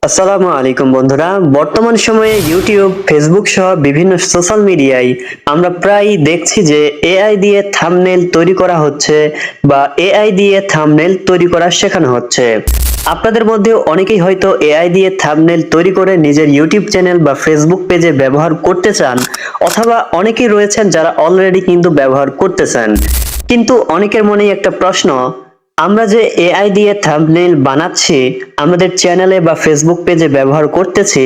আসসালামু আলাইকুম বন্ধুরা। বর্তমান সময়ে ইউটিউব, ফেসবুক সহ বিভিন্ন সোশ্যাল মিডিয়ায় আমরা প্রায় দেখছি যে এআই দিয়ে থাম্বনেল তৈরি করা হচ্ছে বা এআই দিয়ে থাম্বনেল তৈরি করা শেখানো হচ্ছে। আপনাদের মধ্যে অনেকেই হয়তো এআই দিয়ে থাম্বনেল তৈরি করে নিজের ইউটিউব চ্যানেল বা ফেসবুক পেজে ব্যবহার করতে চান, অথবা অনেকেই রয়েছেন যারা অলরেডি কিন্তু ব্যবহার করতেছেন। কিন্তু অনেকের মনেই একটা প্রশ্ন, আমরা যে এআই দিয়ে থাম্বনেইল বানাচ্ছি, আমাদের চ্যানেলে বা ফেসবুক পেজে ব্যবহার করতেছি,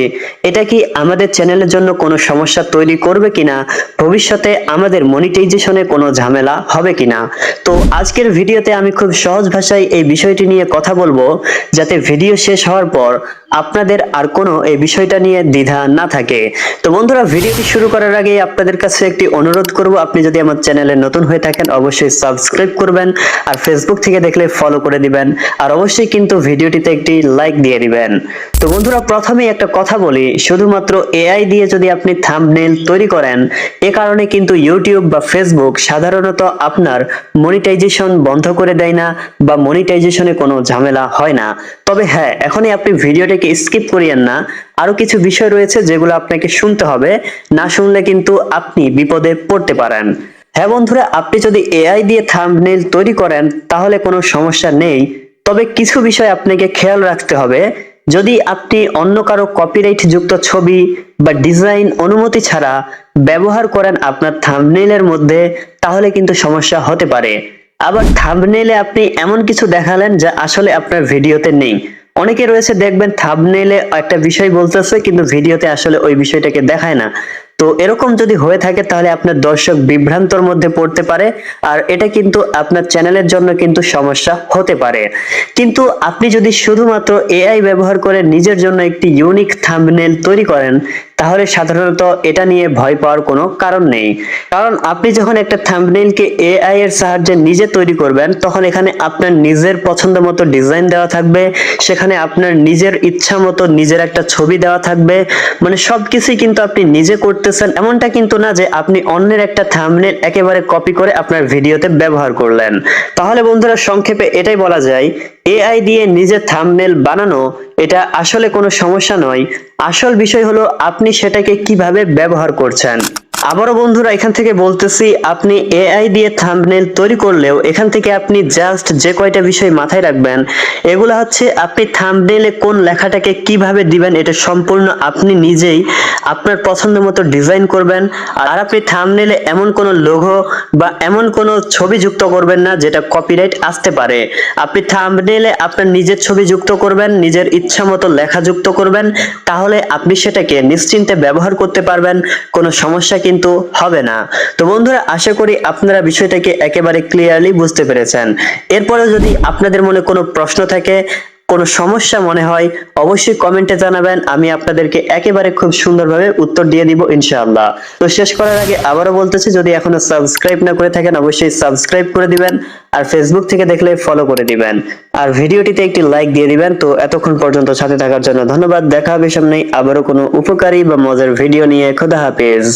এটা কি আমাদের চ্যানেলের জন্য কোনো সমস্যা তৈরি করবে কিনা, ভবিষ্যতে আমাদের মনিটাইজেশনে কোনো ঝামেলা হবে কিনা। তো আজকের ভিডিওতে আমি খুব সহজ ভাষায় এই বিষয়টি নিয়ে কথা বলবো, যাতে ভিডিও শেষ হওয়ার পর আপনাদের আর কোনো এই বিষয়টা নিয়ে দ্বিধা না থাকে। তো বন্ধুরা, ভিডিওটি শুরু করার আগে আপনাদের কাছে একটি অনুরোধ করব, আপনি যদি আমার চ্যানেলে নতুন হয়ে থাকেন অবশ্যই সাবস্ক্রাইব করবেন, আর ফেসবুক থেকে দেখলে ফলো করে দিবেন, আর অবশ্যই কিন্তু ভিডিওটিতে একটি লাইক দিয়ে দিবেন। তো বন্ধুরা, প্রথমেই একটা কথা বলি, শুধুমাত্র এআই দিয়ে যদি আপনি থাম্বনেইল তৈরি করেন, এ কারণে কিন্তু ইউটিউব বা ফেসবুক সাধারণত আপনার মনিটাইজেশন বন্ধ করে দেয় না বা মনিটাইজেশনে কোনো ঝামেলা হয় না। তবে হ্যাঁ, এখনই আপনি ভিডিওটাকে স্কিপ করিয়েন না, আরো কিছু বিষয় রয়েছে যেগুলো আপনাকে শুনতে হবে, না শুনলে কিন্তু আপনি বিপদে পড়তে পারেন। হ্যাঁ বন্ধুরা, আপনি যদি এআই দিয়ে থাম্বনেইল তৈরি করেন তাহলে কোনো সমস্যা নেই, তবে কিছু বিষয় আপনাকে খেয়াল রাখতে হবে। যদি আপনি অন্য কারো কপিরাইট যুক্ত ছবি বা ডিজাইন অনুমতি ছাড়া ব্যবহার করেন আপনার থাম্বনেইলের মধ্যে, তাহলে কিন্তু সমস্যা হতে পারে। আবার থাম্বনেইলে আপনি এমন কিছু দেখালেন যা আসলে আপনার ভিডিওতে নেই। অনেকে রয়েছে, দেখবেন থাম্বনেইলে একটা বিষয় বলতেছে কিন্তু ভিডিওতে আসলে ওই বিষয়টাকে দেখায় না। তো এরকম যদি হয়ে থাকে তাহলে আপনার দর্শক বিভ্রান্তর মধ্যে পড়তে পারে, আর এটা কিন্তু আপনার চ্যানেলের জন্য কিন্তু সমস্যা হতে পারে। কিন্তু আপনি যদি শুধুমাত্র এআই ব্যবহার করে নিজের জন্য একটি ইউনিক থাম্বনেইল তৈরি করেন, তাহলে সাধারণত এটা নিয়ে ভয় পাওয়ার কোনো কারণ নেই। কারণ আপনি যখন একটা থাম্বনেইলকে এআই এর সাহায্যে নিজে তৈরি করবেন, তখন এখানে আপনার নিজের পছন্দ মতো ডিজাইন দেওয়া থাকবে, সেখানে আপনার নিজের ইচ্ছা মতো নিজের একটা ছবি দেওয়া থাকবে। মানে সবকিছুই কিন্তু আপনি নিজে করতেছেন, এমনটা কিন্তু না যে আপনি অন্যের একটা থাম্বনেইল একেবারে কপি করে আপনার ভিডিওতে ব্যবহার করলেন। তাহলে বন্ধুরা, সংক্ষেপে এটাই বলা যায়, এআই দিয়ে নিজের থাম্বনেইল বানানো এটা আসলে কোনো সমস্যা নয়। আসল বিষয় হলো আপনি সেটাকে কিভাবে ব্যবহার করছেন। আবারও বন্ধুরা, এখান থেকে বলতেছি, আপনি এআই দিয়ে থাম্বনেইল তৈরি করলেও এখান থেকে আপনি জাস্ট যে কয়টা বিষয় মাথায় রাখবেন, এগুলো হচ্ছে আপনি থাম্বনেইলে কোন লেখাটাকে কিভাবে দিবেন এটা সম্পূর্ণ আপনি নিজেই আপনার পছন্দ মতো ডিজাইন করবেন। আর আপনি থাম্বনেইলে এমন কোনো লোগো বা এমন কোনো ছবি যুক্ত করবেন না যেটা কপিরাইট আসতে পারে। আপনি থাম্বনেইলে আপনার নিজের ছবি যুক্ত করবেন, নিজের ইচ্ছা মতো লেখা যুক্ত করবেন, তাহলে আপনি সেটাকে নিশ্চিন্তে ব্যবহার করতে পারবেন, কোনো সমস্যা কিন্তু হবে না। তো বন্ধুরা, আশা করি আপনারা বিষয়টাকে একেবারে ক্লিয়ারলি বুঝতে পেরেছেন। এরপরে যদি আপনাদের মনে কোনো প্রশ্ন থাকে, কোনো সমস্যা মনে হয়, অবশ্যই কমেন্টে জানাবেন, আমি আপনাদেরকে একেবারে খুব সুন্দরভাবে উত্তর দিয়ে দিব ইনশাআল্লাহ। তো শেষ করার আগে আবারও বলতেছি, যদি এখনো সাবস্ক্রাইব না করে থাকেন অবশ্যই সাবস্ক্রাইব করে দিবেন, আর ফেসবুক থেকে দেখলে ফলো করে দিবেন, আর ভিডিওটিতে একটি লাইক দিয়ে দিবেন। তো এতক্ষণ পর্যন্ত সাথে থাকার জন্য ধন্যবাদ। দেখা হবে সামনে আবারও কোনো উপকারী বা মজার ভিডিও নিয়ে। খোদা হাফেজ।